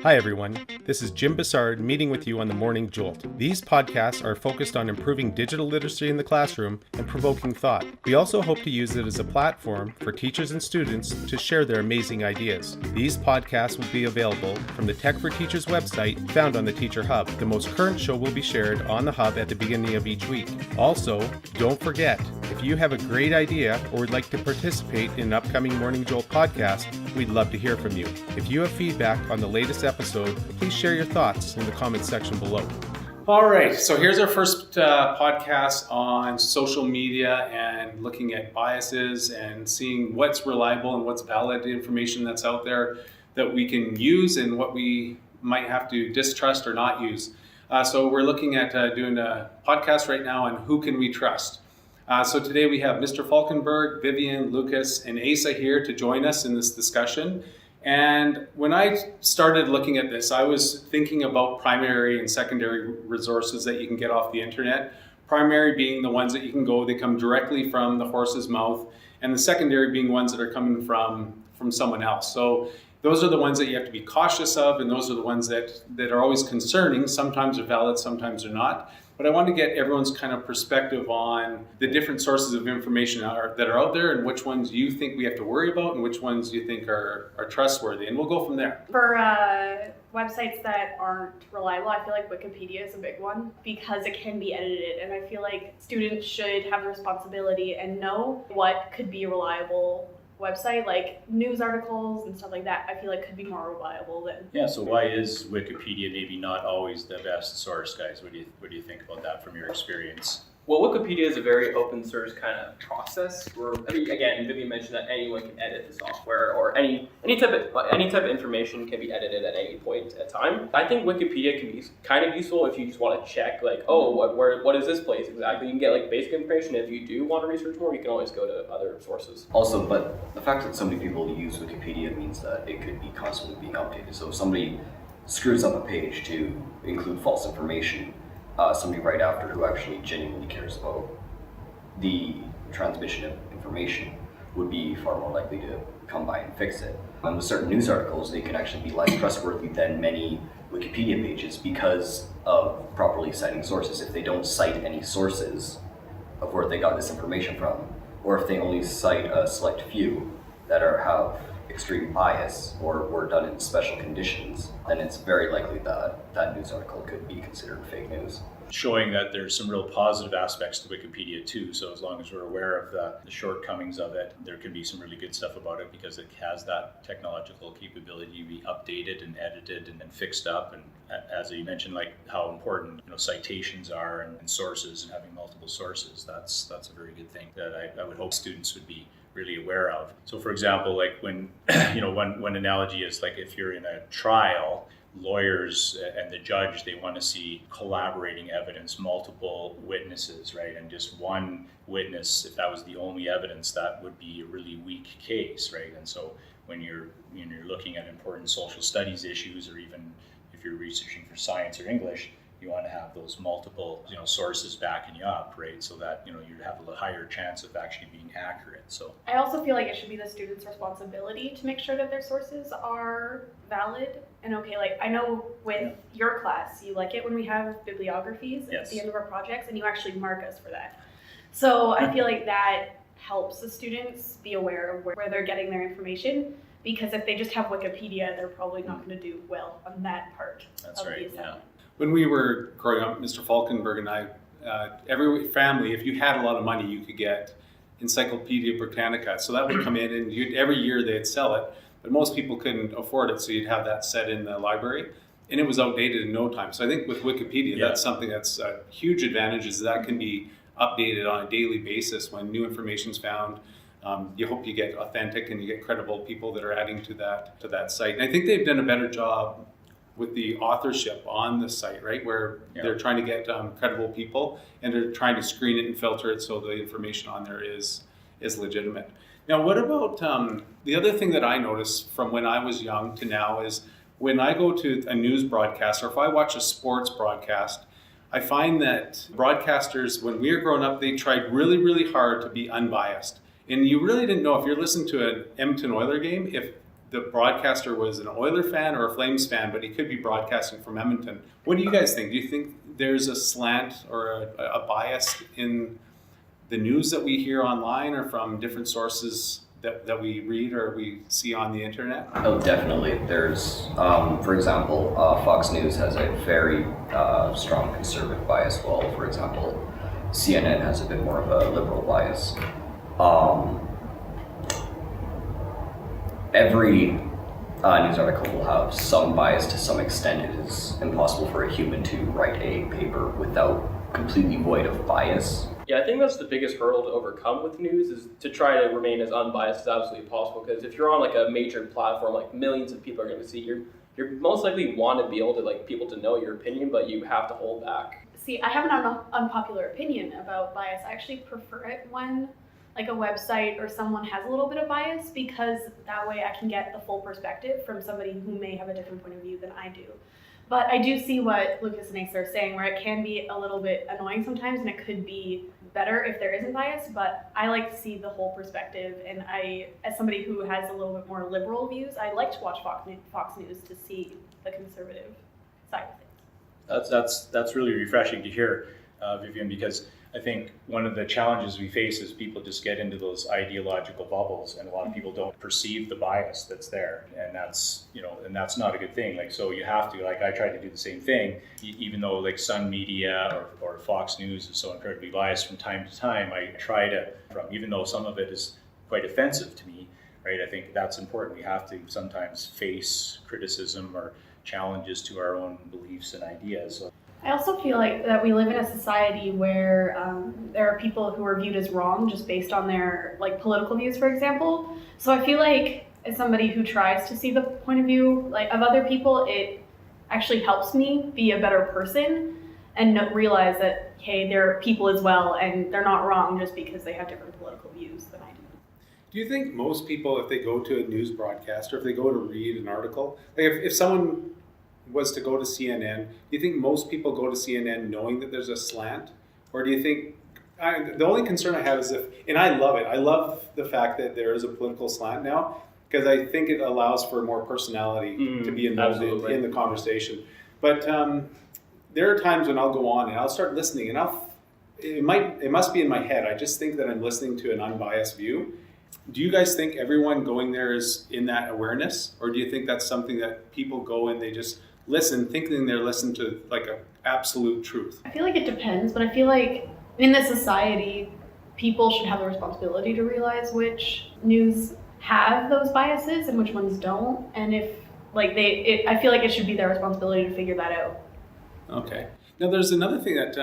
Hi everyone, this is Jim Bussard meeting with you on the Morning Jolt. These podcasts are focused on improving digital literacy in the classroom and provoking thought. We also hope to use it as a platform for teachers and students to share their amazing ideas. These podcasts will be available from the Tech for Teachers website found on the Teacher Hub. The most current show will be shared on the Hub at the beginning of each week. Also, don't forget, if you have a great idea or would like to participate in an upcoming Morning Jolt podcast, we'd love to hear from you. If you have feedback on the latest episode, please share your thoughts in the comments section below. All right, so here's our first podcast on social media and looking at biases and seeing what's reliable and what's valid information that's out there that we can use and what we might have to distrust or not use. So we're looking at doing a podcast right now on who can we trust. So today we have Mr. Falkenberg, Vivian, Lucas, and Asa here to join us in this discussion. And when I started looking at this, I was thinking about primary and secondary resources that you can get off the internet. Primary being the ones that you can go, they come directly from the horse's mouth, and the secondary being ones that are coming from someone else. So those are the ones that you have to be cautious of, and those are the ones that are always concerning. Sometimes they're valid, sometimes they're not. But I want to get everyone's kind of perspective on the different sources of information that are out there and which ones you think we have to worry about and which ones you think are trustworthy. And we'll go from there. For websites that aren't reliable, I feel like Wikipedia is a big one because it can be edited. And I feel like students should have the responsibility and know what could be a reliable website, like news articles and stuff like that, I feel like could be more reliable than. Yeah, so why is Wikipedia maybe not always the best source, guys? What do you think about that from your experience? Well, Wikipedia is a very open source kind of process where, again, Vivian mentioned that anyone can edit the software, or any type of information can be edited at any point in time. I think Wikipedia can be kind of useful if you just want to check, like, what is this place exactly? You can get like basic information. If you do want to research more, you can always go to other sources. Also, but the fact that so many people use Wikipedia means that it could be constantly being updated. So if somebody screws up a page to include false information, somebody right after who actually genuinely cares about the transmission of information would be far more likely to come by and fix it. And with certain news articles, they can actually be less trustworthy than many Wikipedia pages because of properly citing sources. If they don't cite any sources of where they got this information from, or if they only cite a select few that have extreme bias or were done in special conditions, then it's very likely that that news article could be considered fake news. Showing that there's some real positive aspects to Wikipedia too, so as long as we're aware of the shortcomings of it, there can be some really good stuff about it because it has that technological capability to be updated and edited and then fixed up. And as you mentioned, like how important citations are and sources and having multiple sources, that's a very good thing that I would hope students would be really aware of. So for example, like when one analogy is like if you're in a trial, lawyers and the judge, they want to see collaborating evidence, multiple witnesses, right? And just one witness, if that was the only evidence, that would be a really weak case, right? And so when you're looking at important social studies issues, or even if you're researching for science or English, you want to have those multiple sources backing you up, right? So that you have a higher chance of actually being accurate. So I also feel like it should be the student's responsibility to make sure that their sources are valid and okay. Like I know with your class, you like it when we have bibliographies at the end of our projects, and you actually mark us for that. So I feel like that helps the students be aware of where they're getting their information. Because if they just have Wikipedia, they're probably not going to do well on that part. That's of right. the assignment. Yeah. When we were growing up, Mr. Falkenberg and I, every family, if you had a lot of money, you could get Encyclopedia Britannica. So that would come in, and every year they'd sell it. But most people couldn't afford it, so you'd have that set in the library. And it was outdated in no time. So I think with Wikipedia, that's something that's a huge advantage, is that can be updated on a daily basis when new information's found. You hope you get authentic and you get credible people that are adding to that site. And I think they've done a better job with the authorship on the site, right? Where they're trying to get credible people, and they're trying to screen it and filter it so the information on there is legitimate. Now, what about the other thing that I noticed from when I was young to now is when I go to a news broadcast, or if I watch a sports broadcast, I find that broadcasters, when we were growing up, they tried really, really hard to be unbiased. And you really didn't know if you're listening to an Edmonton Oiler game, if the broadcaster was an Oiler fan or a Flames fan, but he could be broadcasting from Edmonton. What do you guys think? Do you think there's a slant or a bias in the news that we hear online or from different sources that we read or we see on the internet? Oh, definitely. There's, for example, Fox News has a very strong conservative bias, while, for example, CNN has a bit more of a liberal bias. Every news article will have some bias to some extent. It is impossible for a human to write a paper without completely void of bias. Yeah, I think that's the biggest hurdle to overcome with news, is to try to remain as unbiased as absolutely possible. Because if you're on like a major platform, like millions of people are going to see you're most likely want to be able to like people to know your opinion, but you have to hold back. See, I have an unpopular opinion about bias. I actually prefer it when like a website or someone has a little bit of bias, because that way I can get the full perspective from somebody who may have a different point of view than I do. But I do see what Lucas and Asa are saying, where it can be a little bit annoying sometimes, and it could be better if there isn't bias, but I like to see the whole perspective, and I, as somebody who has a little bit more liberal views, I like to watch Fox News to see the conservative side of things. That's really refreshing to hear, Vivian, because I think one of the challenges we face is people just get into those ideological bubbles, and a lot of people don't perceive the bias that's there, and that's not a good thing. Like, so you have to, like, I try to do the same thing, even though like Sun Media or Fox News is so incredibly biased from time to time. I try to, even though some of it is quite offensive to me, right? I think that's important. We have to sometimes face criticism or challenges to our own beliefs and ideas. So, I also feel like that we live in a society where there are people who are viewed as wrong just based on their like political views, for example. So I feel like as somebody who tries to see the point of view like of other people, it actually helps me be a better person and realize that, hey, they're people as well, and they're not wrong just because they have different political views than I do. Do you think most people, if they go to a news broadcast or if they go to read an article, like if someone was to go to CNN, do you think most people go to CNN knowing that there's a slant? Or do you think, the only concern I have is and I love it, I love the fact that there is a political slant now, because I think it allows for more personality to be involved in the conversation. But there are times when I'll go on and I'll start listening, and it must be in my head, I just think that I'm listening to an unbiased view. Do you guys think everyone going there is in that awareness? Or do you think that's something that people go and they just listen, thinking they're listening to like an absolute truth? I feel like it depends, but I feel like in this society, people should have the responsibility to realize which news have those biases and which ones don't. And if like I feel like it should be their responsibility to figure that out. Okay. Now there's another thing that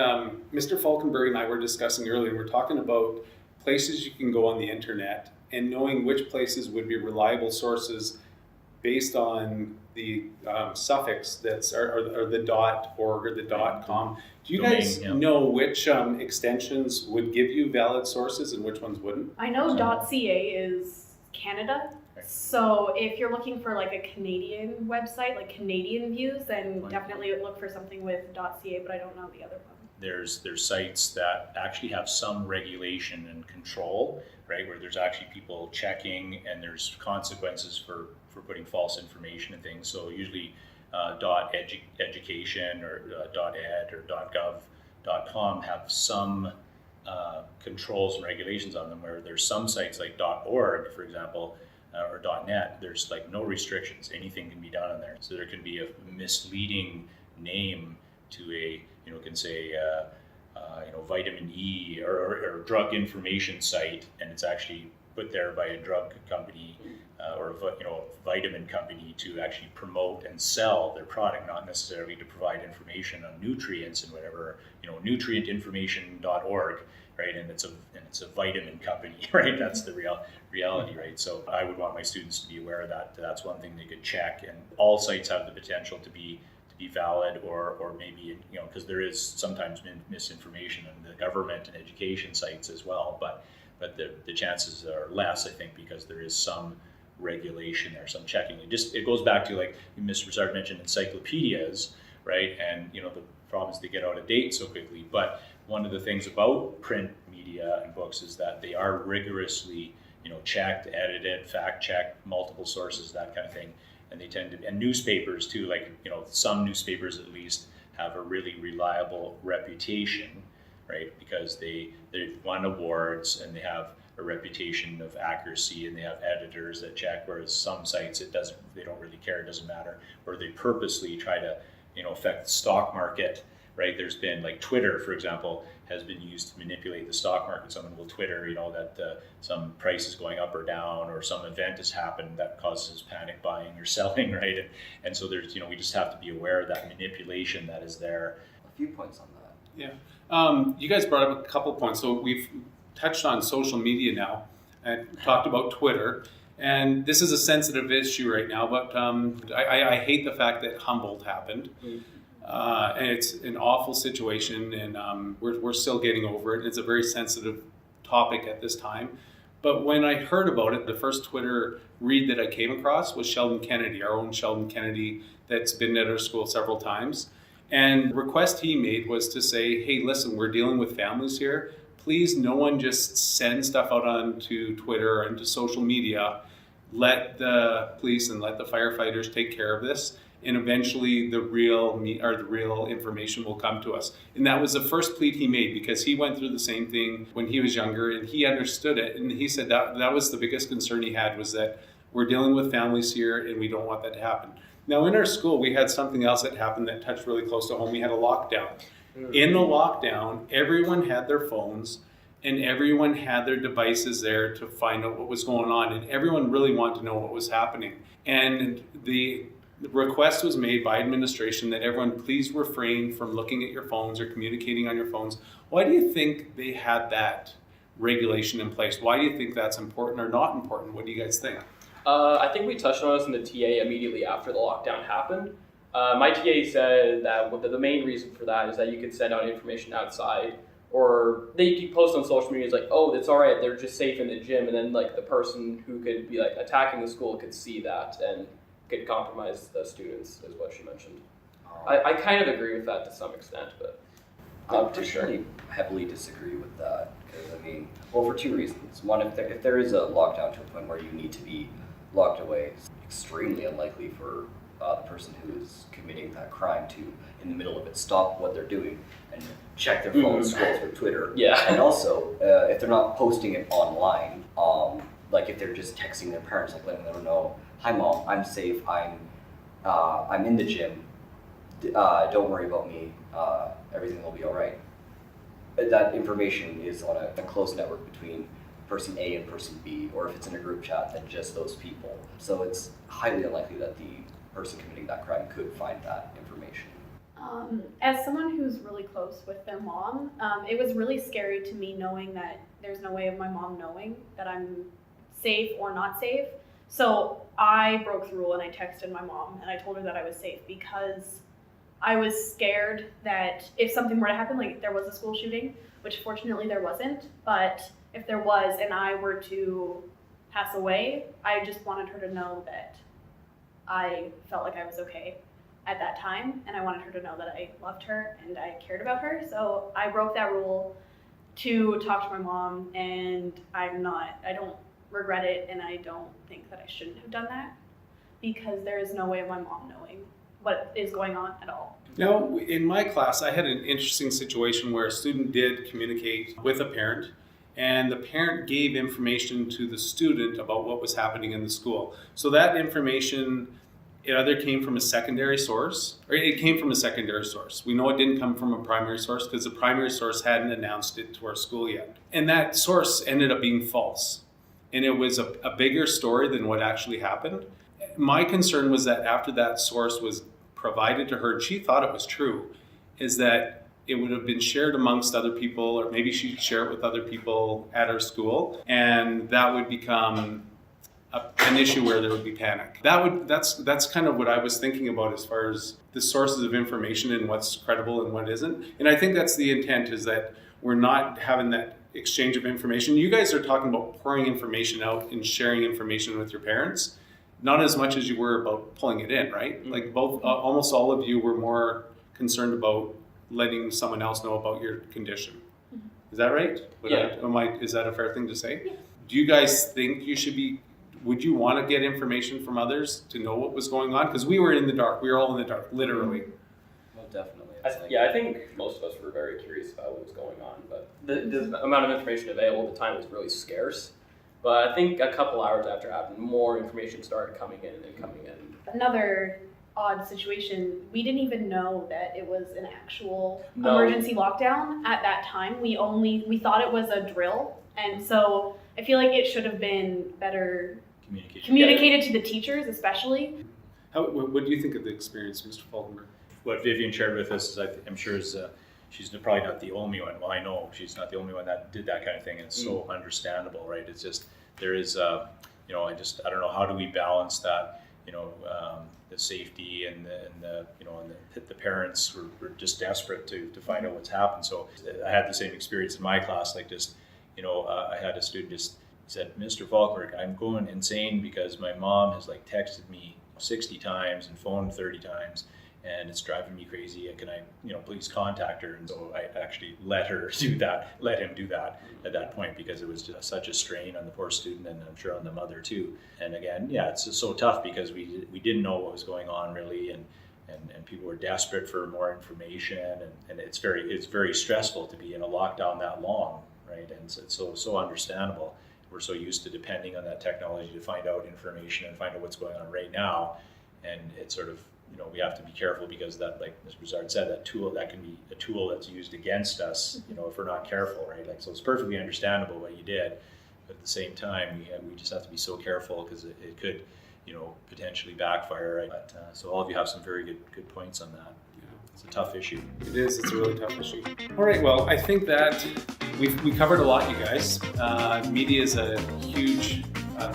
Mr. Falkenberg and I were discussing earlier. We're talking about places you can go on the internet and knowing which places would be reliable sources based on the suffix or the .org or the .com. Do you guys know which extensions would give you valid sources and which ones wouldn't? I know .ca is Canada. So if you're looking for like a Canadian website, like Canadian views, then definitely look for something with .ca, but I don't know the other one. There's sites that actually have some regulation and control, right, where there's actually people checking and there's consequences for putting false information and things. So usually .education or .ed or .gov.com have some controls and regulations on them, where there's some sites like .org, for example, or .net, there's like no restrictions. Anything can be done on there. So there can be a misleading name to a, can say, vitamin E or drug information site, and it's actually put there by a drug company or a vitamin company to actually promote and sell their product, not necessarily to provide information on nutrients and whatever, nutrientinformation.org, right? And it's a vitamin company, right? That's the reality, right? So I would want my students to be aware of that. That's one thing they could check, and all sites have the potential to be valid, or maybe, because there is sometimes misinformation on the government and education sites as well, but the chances are less, I think, because there is some regulation there, some checking. It goes back to, like Mr. Bussard mentioned, encyclopedias, right? And the problem is they get out of date so quickly. But one of the things about print media and books is that they are rigorously checked, edited, fact-checked, multiple sources, that kind of thing. And they tend to, and newspapers too, like, some newspapers at least have a really reliable reputation, right? Because they've won awards and they have a reputation of accuracy, and they have editors that check, whereas some sites they don't really care, it doesn't matter, or they purposely try to affect the stock market, right? There's been, like, Twitter, for example, has been used to manipulate the stock market. Someone will Twitter that some price is going up or down, or some event has happened that causes panic buying or selling, right? And so there's we just have to be aware of that manipulation that is there. A few points on that. Yeah. You guys brought up a couple points. So we've touched on social media now and talked about Twitter. And this is a sensitive issue right now, but I hate the fact that Humboldt happened. And it's an awful situation, and we're still getting over it. It's a very sensitive topic at this time. But when I heard about it, the first Twitter read that I came across was Sheldon Kennedy, our own Sheldon Kennedy, that's been at our school several times. And the request he made was to say, hey, listen, we're dealing with families here. Please, no one just send stuff out onto Twitter or into social media. Let the police and let the firefighters take care of this, and eventually the real information will come to us. And that was the first plea he made, because he went through the same thing when he was younger, and he understood it. And he said that was the biggest concern he had, was that we're dealing with families here, and we don't want that to happen. Now, in our school, we had something else that happened that touched really close to home. We had a lockdown. In the lockdown, everyone had their phones, and everyone had their devices there to find out what was going on, and everyone really wanted to know what was happening. And the request was made by administration that everyone please refrain from looking at your phones or communicating on your phones. Why do you think they had that regulation in place? Why do you think that's important or not important? What do you guys think? I think we touched on this in the TA immediately after the lockdown happened. My TA said that the main reason for that is that you could send out information outside, or they post on social media like, oh, it's all right, they're just safe in the gym, and then like the person who could be like attacking the school could see that and could compromise the students, is what she mentioned. I kind of agree with that to some extent, but I particularly heavily disagree with that, because for two reasons. One, if there is a lockdown to a point where you need to be locked away, it's extremely unlikely for the person who is committing that crime to, in the middle of it, stop what they're doing and check their phone, scroll through Twitter. Yeah. And also, if they're not posting it online, like if they're just texting their parents, like letting them know, hi mom, I'm safe, I'm in the gym, don't worry about me, everything will be all right. That information is on a closed network between person A and person B, or if it's in a group chat, then just those people. So it's highly unlikely that the person committing that crime could find that information. As someone who's really close with their mom, it was really scary to me knowing that there's no way of my mom knowing that I'm safe or not safe. So I broke the rule and I texted my mom and I told her that I was safe, because I was scared that if something were to happen, like there was a school shooting, which fortunately there wasn't, but if there was and I were to pass away, I just wanted her to know that I felt like I was okay at that time, and I wanted her to know that I loved her and I cared about her. So I broke that rule to talk to my mom, and I don't regret it, and I don't think that I shouldn't have done that, because there is no way of my mom knowing what is going on at all. Now, in my class, I had an interesting situation where a student did communicate with a parent, and the parent gave information to the student about what was happening in the school. So that information, it either came from a secondary source, or it came from a secondary source. We know it didn't come from a primary source because the primary source hadn't announced it to our school yet. And that source ended up being false. And it was a bigger story than what actually happened. My concern was that after that source was provided to her, and she thought it was true, is that it would have been shared amongst other people, or maybe she'd share it with other people at her school, and that would become an issue where there would be panic. That's kind of what I was thinking about as far as the sources of information and what's credible and what isn't. And I think that's the intent, is that we're not having that exchange of information. You guys are talking about pouring information out and sharing information with your parents, not as much as you were about pulling it in, right? Like almost all of you were more concerned about letting someone else know about your condition. Is that right? Yeah. Is that a fair thing to say? Yeah. do you guys think would you want to get information from others to know what was going on? Because we were in the dark. We were all in the dark, literally. Well, definitely. I think most of us were very curious about what was going on, but the amount of information available at the time was really scarce. But I think a couple hours after it happened, more information started coming in and coming in. Another odd situation, we didn't even know that it was an actual No. emergency lockdown at that time. We thought it was a drill, and so I feel like it should have been better communicated to the teachers, especially. What do you think of the experience, Mr. Falkenberg? What Vivian shared with us, I'm sure she's probably not the only one. Well, I know she's not the only one that did that kind of thing, and it's so understandable, right? It's just, there is, I don't know, how do we balance that, the safety and the parents were just desperate to find out what's happened. So I had the same experience in my class, like just, I had a student just said, Mr. Falkenberg, I'm going insane because my mom has like texted me 60 times and phoned 30 times, and it's driving me crazy. Can I, please contact her? And so I actually let him do that at that point, because it was just such a strain on the poor student, and I'm sure on the mother too. And again, yeah, it's just so tough because we didn't know what was going on really, and people were desperate for more information, and it's very stressful to be in a lockdown that long, right? And it's so understandable. We're so used to depending on that technology to find out information and find out what's going on right now, and it's sort of, we have to be careful because that, like Mr. Bussard said, that can be a tool that's used against us, if we're not careful, right? Like, so it's perfectly understandable what you did, but at the same time, we just have to be so careful because it could, potentially backfire, right? But, so all of you have some very good points on that. It's a tough issue. It is. It's a really tough issue. All right. Well, I think that we covered a lot, you guys. Media is a huge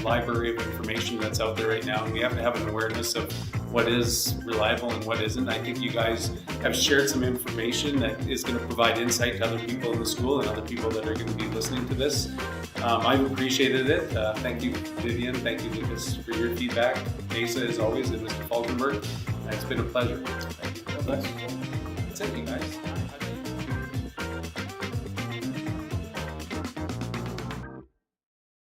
library of information that's out there right now, and we have to have an awareness of what is reliable and what isn't. I think you guys have shared some information that is going to provide insight to other people in the school and other people that are going to be listening to this. I've appreciated it. Thank you, Vivian. Thank you, Lucas, for your feedback. Mesa, as always, and Mr. Falkenberg. It's been a pleasure. Thank you. That's it, you guys.